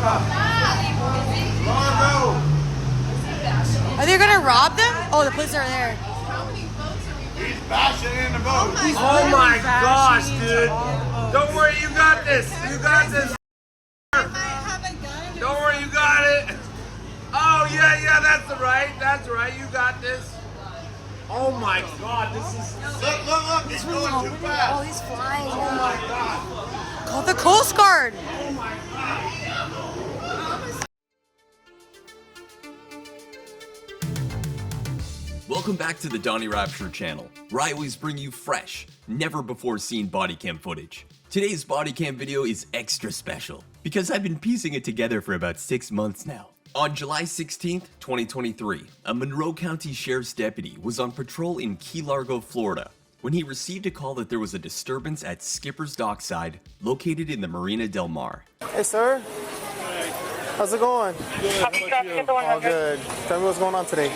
Are they gonna rob them? Oh, the police are there. He's bashing in the boat. Oh my gosh, dude. Don't worry, you got this. You got this. Don't worry, you got it. Oh, yeah, that's right. That's right. You got this. Oh my God, this is... Look, he's going too fast. Oh, he's flying. Oh my God. Call the Coast Guard. Oh my God. Welcome back to the Donny Rapture channel, where I always bring you fresh, never before seen body cam footage. Today's body cam video is extra special, because I've been piecing it together for about 6 months now. On July 16th, 2023, a Monroe County Sheriff's deputy was on patrol in Key Largo, Florida, when he received a call that there was a disturbance at Skipper's Dockside, located in the Marina Del Mar. Hey, sir. How's it going? Good. How about you? All good. Tell me what's going on today.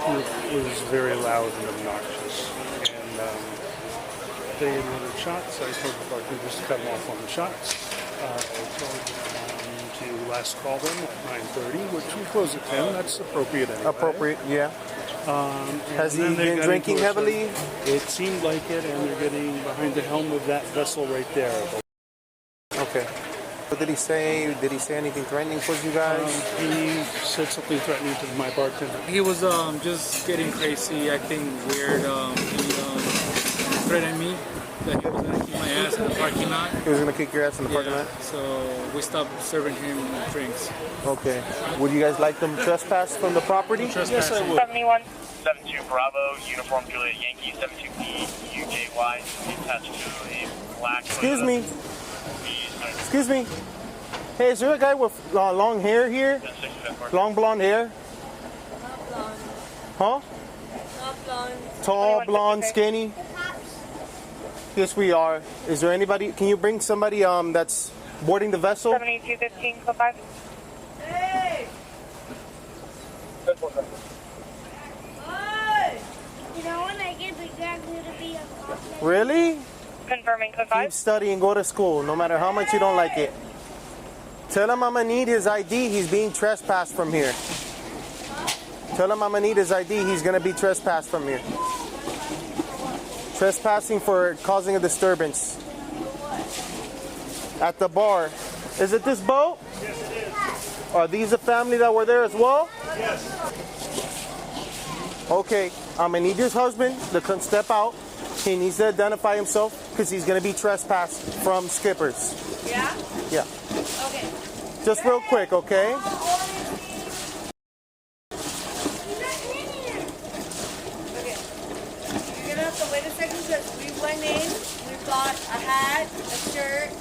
It was very loud and obnoxious, and they had ordered shots. I told the bartender just to cut them off on the shots. I told them to last call them at 9:30, which we close at 10. That's appropriate anyway. Appropriate, yeah. Has he then they been got drinking into a heavily? It seemed like it, and they're getting behind the helm of that vessel right there. Okay. What did he say? Did he say anything threatening towards you guys? He said something threatening to my bartender. He was just getting crazy, acting weird. He threatened me that he was going to kick my ass in the parking lot. He was going to kick your ass in the parking lot? So we stopped serving him drinks. Okay. Would you guys like them trespass from the property? Yes, I would. 71. 72 Bravo, uniform Juliet Yankee, 72E, UJY, attached to a black... Excuse me. Excuse me. Hey, is there a guy with long hair here? Long blonde hair? Not blonde. Huh? Not blonde. Tall, blonde, skinny? Yes, we are. Is there anybody? Can you bring somebody that's boarding the vessel? 7215, code 5. Hey! Hey! You know when I get exactly to be a Really? Confirming code Keep 5. studying, go to school, no matter how much you don't like it. Tell him I'm gonna need his ID. He's being trespassed from here. Tell him I'm gonna need his ID. He's gonna be trespassed from here. Trespassing for causing a disturbance. At the bar. Is it this boat? Yes, it is. Are these the family that were there as well? Yes. Okay, I'm gonna need his husband to come step out. He needs to identify himself because he's gonna be trespassed from Skippers. Yeah? Yeah. Okay. Just real quick, okay? Okay. You're gonna have to wait a second because we went in, we bought a hat, a shirt,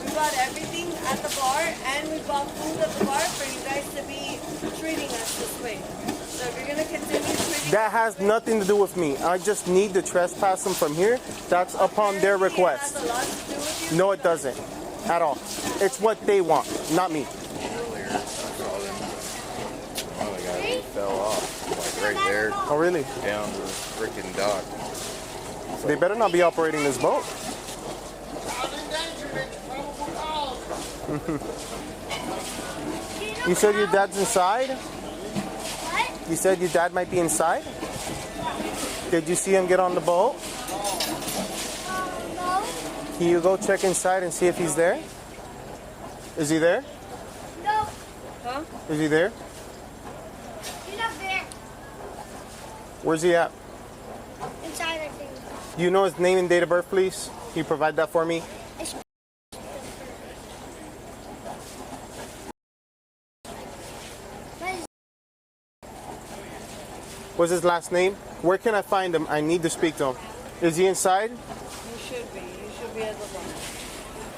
we bought everything at the bar, and we bought food at the bar for you guys to be treating us this way. So if you're gonna continue treating That has nothing to do with me. I just need to trespass them from here. That's upon their request. It has a lot to do with you. No, it doesn't. At all. It's what they want, not me. Earlier, I saw them. One of the guys fell off, like right there, Oh, really? down the freaking dock. They better not be operating this boat. You said your dad's inside? What? You said your dad might be inside? Did you see him get on the boat? No. Can you go check inside and see if he's there? Is he there? No. Huh? Is he there? He's up there. Where's he at? Inside, I think. Do you know his name and date of birth, please? Can you provide that for me? What's his last name? Where can I find him? I need to speak to him. Is he inside? You should be. You should be at the bar.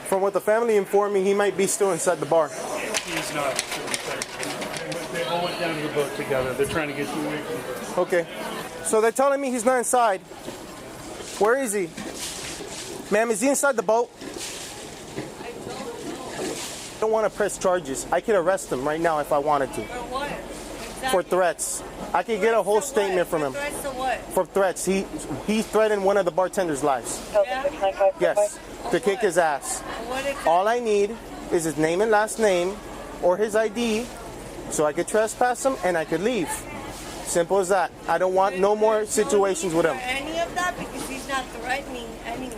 From what the family informed me, he might be still inside the bar. He's not. They all went down to the boat together. They're trying to get you away from her. Okay. So they're telling me he's not inside. Where is he? Ma'am, is he inside the boat? I don't want to press charges. I could arrest him right now if I wanted to. For what? Exactly. For threats. I could get a whole statement from him. For threats to what? For threats. He threatened one of the bartenders' lives. Yeah? Yes. To kick his ass. What exactly? All I need is his name and last name or his ID so I could trespass him and I could leave. Simple as that. I don't want no more situations with him. Any of that because he's not threatening anyone.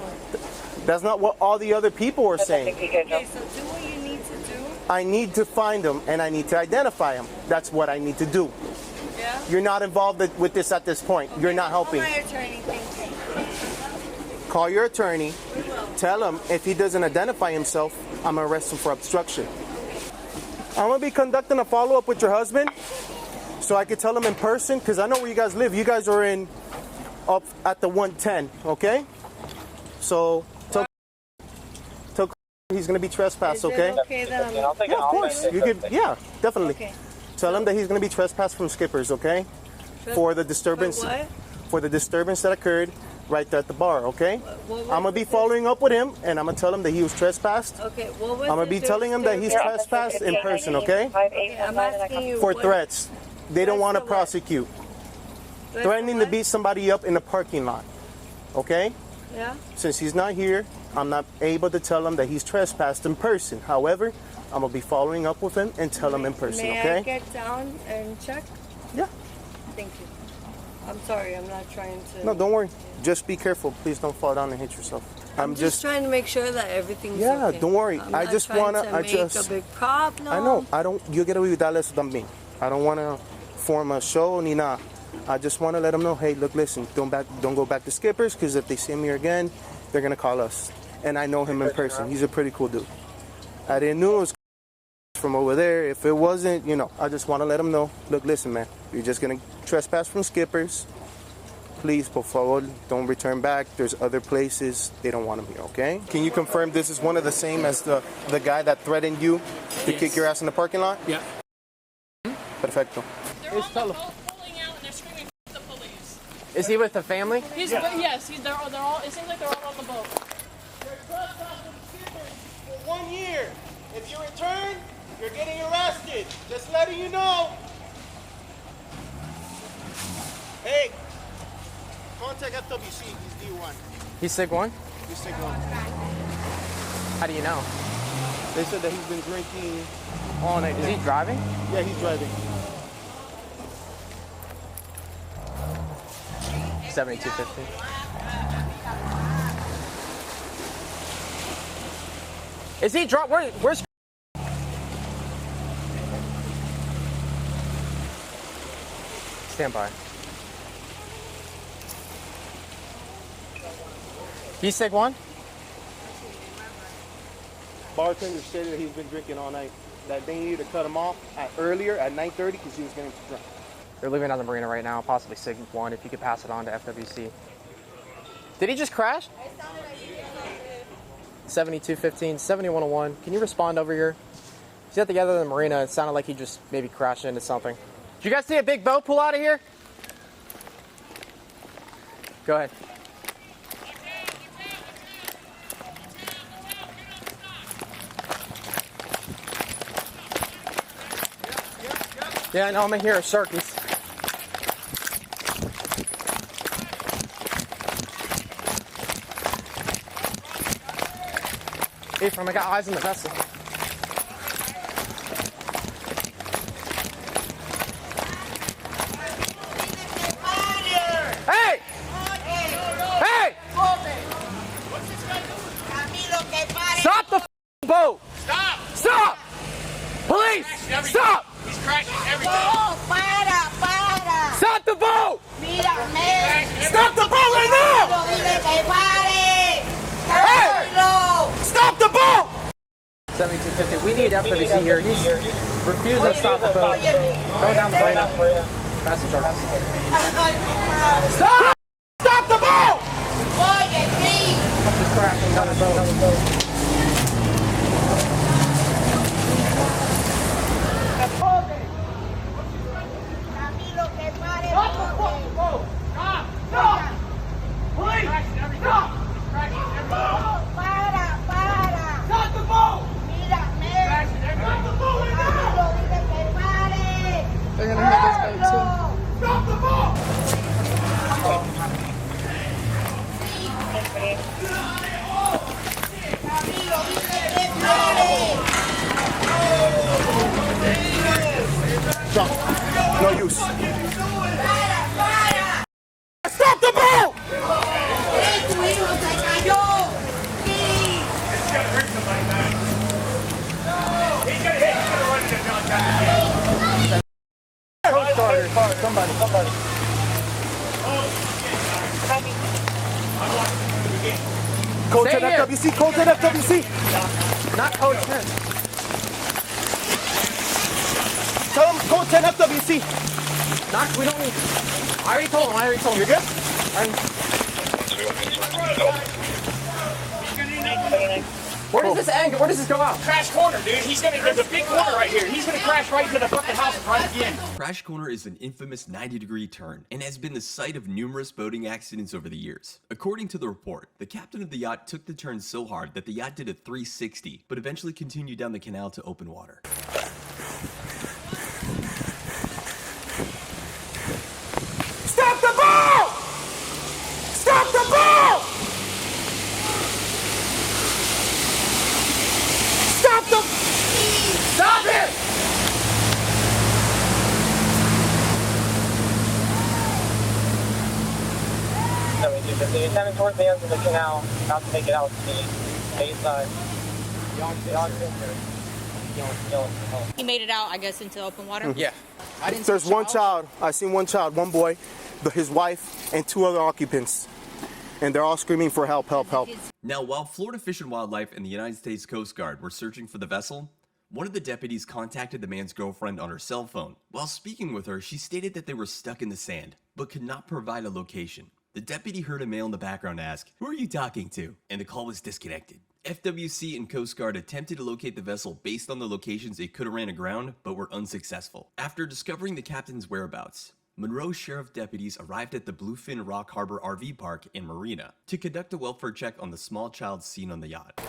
That's not what all the other people are saying. Okay, so do what you need to do. I need to find him and I need to identify him. That's what I need to do. Yeah? You're not involved with this at this point. You're not helping. Call my attorney, thank you. Call your attorney. Tell him if he doesn't identify himself, I'm going to arrest him for obstruction. I'm going to be conducting a follow-up with your husband so I could tell him in person because I know where you guys live. You guys are up at the 110, okay? So tell he's going to be trespassed, okay? Okay, then Yeah, of course. You could, yeah, definitely. Okay. Tell him that he's going to be trespassed from skippers, okay? For the disturbance. For what? For the disturbance that occurred right there at the bar, okay? What I'm going to be following up with him, and I'm going to tell him that he was trespassed. Okay, what was I'm going to be telling him that he's trespassed in person, okay? I'm asking you For what- threats. They don't want to for what? prosecute. Threats Threatening for to beat somebody up in the parking lot, okay? Yeah? Since he's not here, I'm not able to tell him that he's trespassed in person. However, I'm going to be following up with him and tell him in person, May okay? I get down and check? Yeah. Thank you. I'm sorry, I'm not trying to... No, don't worry. Just be careful. Please don't fall down and hit yourself. I'm just trying to make sure that everything's Yeah, okay. don't worry. I'm I not just trying wanna- to I make just- a big problem. I know. I don't. You get away with that less than me. I don't want to form a show ni nada. I just want to let them know, hey, look, listen, don't go back to skippers because if they see me again, they're gonna call us. And I know him in person. He's a pretty cool dude. I didn't know it was from over there. If it wasn't, I just want to let them know. Look, listen, man, you're just gonna trespass from skippers. Please, por favor, don't return back. There's other places. They don't want him here, okay? Can you confirm this is one of the same as the guy that threatened you to kick your ass in the parking lot? Yeah. Perfecto. They're all pulling out and they're screaming "F the police." Is he with the family? Yes, they're all. It seems like they're all on the boat. For 1 year. If you return, you're getting arrested. Just letting you know. Hey, contact FWC. He's D1. He's sick one? He's sick one. How do you know? They said that he's been drinking all night. Is he driving? Yeah, he's driving. 7250. Is he where's stand by. He's sick one? Bartender stated that he's been drinking all night. That they needed to cut him off earlier at 9:30 because he was getting too drunk. They're leaving out of the marina right now, possibly sick one. If you could pass it on to FWC. Did he just crash? 7215, 7101. Can you respond over here? He's at the other end of the marina. It sounded like he just maybe crashed into something. Did you guys see a big boat pull out of here? Go ahead. Yeah, I know. I'm in here, circus. Ephraim, I got eyes on the vessel. Hey! Hey! Stop the f***ing boat! Stop! Stop! Police! Stop! He's crashing everything. Stop the boat! Stop the boat right now! Hey! Stop the boat! 7250. We need FWC here. He's refusing to stop the boat. Go down the marina. Passage charge. Stop! Stop the boat! Just crashing down the boat. They're gonna hit this boat too. Stop the boat! Drop. No use. Stop the boat! Somebody. Code 10 FWC, code 10 FWC. Not code 10. Tell him code 10 FWC. Not, we don't need. I already told him. You're good? Where does this end? Where does this go out? Crash corner, dude. There's a big corner right here. He's gonna crash right into the fucking house and right again. Crash Corner is an infamous 90-degree turn and has been the site of numerous boating accidents over the years. According to the report, the captain of the yacht took the turn so hard that the yacht did a 360, but eventually continued down the canal to open water. Stop the boat! Stop the boat! Stop it! They're coming towards the end of the canal, about to make it out to the bay side. He made it out, I guess, into open water? Yeah. There's one child. I seen one child, one boy, his wife, and 2 other occupants. And they're all screaming for help, help, help. Now, while Florida Fish and Wildlife and the United States Coast Guard were searching for the vessel, one of the deputies contacted the man's girlfriend on her cell phone. While speaking with her, she stated that they were stuck in the sand, but could not provide a location. The deputy heard a male in the background ask, "Who are you talking to?" and the call was disconnected. FWC and Coast Guard attempted to locate the vessel based on the locations it could have ran aground, but were unsuccessful. After discovering the captain's whereabouts, Monroe Sheriff deputies arrived at the Bluefin Rock Harbor RV Park and Marina to conduct a welfare check on the small child seen on the yacht.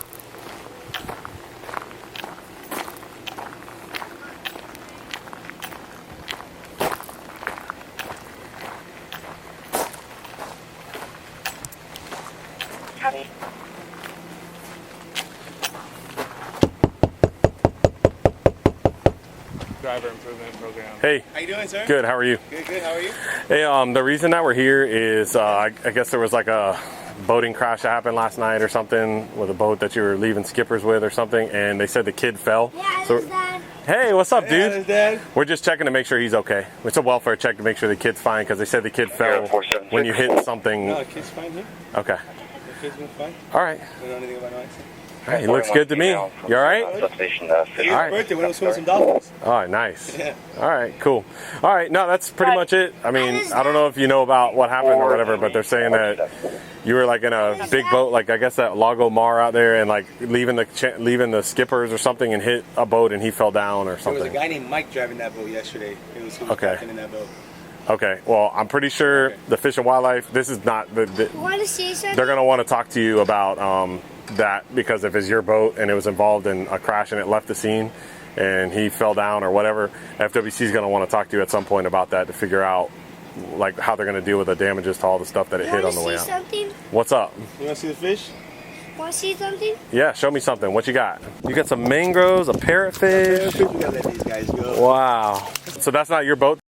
Driver improvement program. Hey. How you doing, sir? Good. How are you? Good. How are you? Hey, the reason that we're here is I guess there was like a boating crash that happened last night or something with a boat that you were leaving skippers with or something, and they said the kid fell. Yeah, so, Dad. Hey, what's up, dude? Hey, Dad. We're just checking to make sure he's okay. It's a welfare check to make sure the kid's fine because they said the kid fell when you hit something. No, the kid's fine here. Okay. The kid's been fine. All right. We don't know anything about no accident. Hey, he looks good to me. You all right? All right. Birthday, when I was swimming some dolphins. Oh, nice. Yeah. All right, cool. All right, no, that's pretty much it. I mean, I don't know if you know about what happened or whatever, but they're saying that you were like in a big boat, like I guess that Lago Mar out there, and like leaving the skippers or something, and hit a boat, and he fell down or something. There was a guy named Mike driving that boat yesterday. He was captain in that boat. Okay, well, I'm pretty sure the Fish and Wildlife, this is not the Want to see something? they're going to want to talk to you about that, because if it's your boat and it was involved in a crash and it left the scene and he fell down or whatever, FWC is going to want to talk to you at some point about that to figure out like how they're going to deal with the damages to all the stuff that it hit on the way out. Something? What's up? You want to see the fish? Want to see something? Yeah, show me something. What you got? You got some mangroves, a parrotfish. We gotta let these guys go. Wow. So that's not your boat?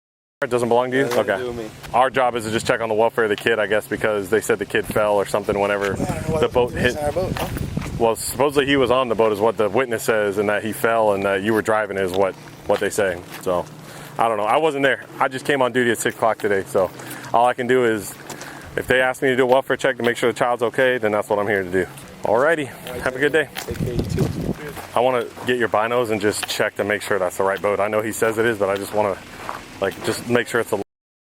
It doesn't belong to you? Yeah, okay. Our job is to just check on the welfare of the kid, I guess, because they said the kid fell or something whenever the boat hit. Our boat, huh? Well, supposedly he was on the boat is what the witness says, and that he fell and that you were driving is what they say. So, I don't know. I wasn't there. I just came on duty at 6 o'clock today. So, all I can do is, if they ask me to do a welfare check to make sure the child's okay, then that's what I'm here to do. Alrighty. Have a good day. Take care, you too. I want to get your binos and just check to make sure that's the right boat. I know he says it is, but I just want to just make sure it's the.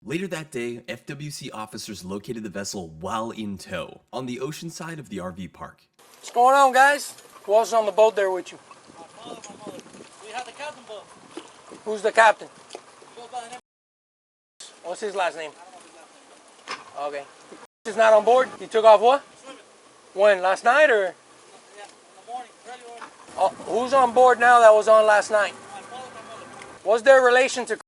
Later that day, FWC officers located the vessel while in tow on the ocean side of the RV park. What's going on, guys? Who else is on the boat there with you? My mother. We have the captain boat. Who's the captain? He goes by the name. What's his last name? Okay. He's not on board? He took off what? Swimming. When? Last night or? Yeah, in the morning, early morning. Oh, who's on board now that was on last night? My father, my mother. What's their relation to? The guy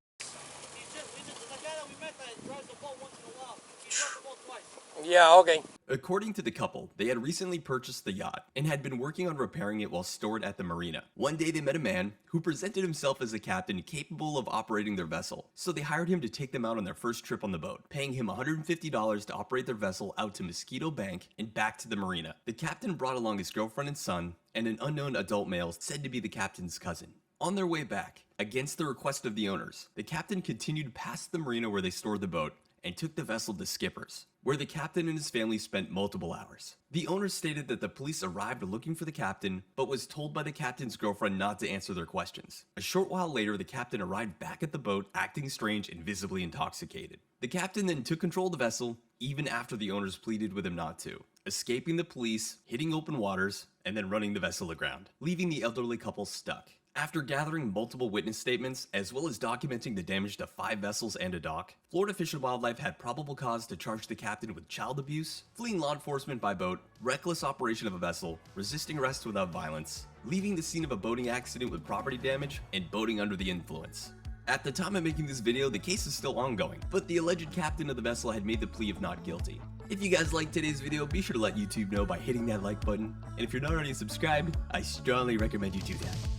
that we met that drives the boat once in a while. He drives the boat twice. Yeah, okay. According to the couple, they had recently purchased the yacht and had been working on repairing it while stored at the marina. One day they met a man who presented himself as a captain capable of operating their vessel, so they hired him to take them out on their first trip on the boat, paying him $150 to operate their vessel out to Mosquito Bank and back to the marina. The captain brought along his girlfriend and son, and an unknown adult male said to be the captain's cousin. On their way back, against the request of the owners, the captain continued past the marina where they stored the boat and took the vessel to Skipper's, where the captain and his family spent multiple hours. The owners stated that the police arrived looking for the captain, but was told by the captain's girlfriend not to answer their questions. A short while later, the captain arrived back at the boat, acting strange and visibly intoxicated. The captain then took control of the vessel, even after the owners pleaded with him not to, escaping the police, hitting open waters, and then running the vessel aground, leaving the elderly couple stuck. After gathering multiple witness statements, as well as documenting the damage to 5 vessels and a dock, Florida Fish and Wildlife had probable cause to charge the captain with child abuse, fleeing law enforcement by boat, reckless operation of a vessel, resisting arrest without violence, leaving the scene of a boating accident with property damage, and boating under the influence. At the time of making this video, the case is still ongoing, but the alleged captain of the vessel had made the plea of not guilty. If you guys liked today's video, be sure to let YouTube know by hitting that like button, and if you're not already subscribed, I strongly recommend you do that.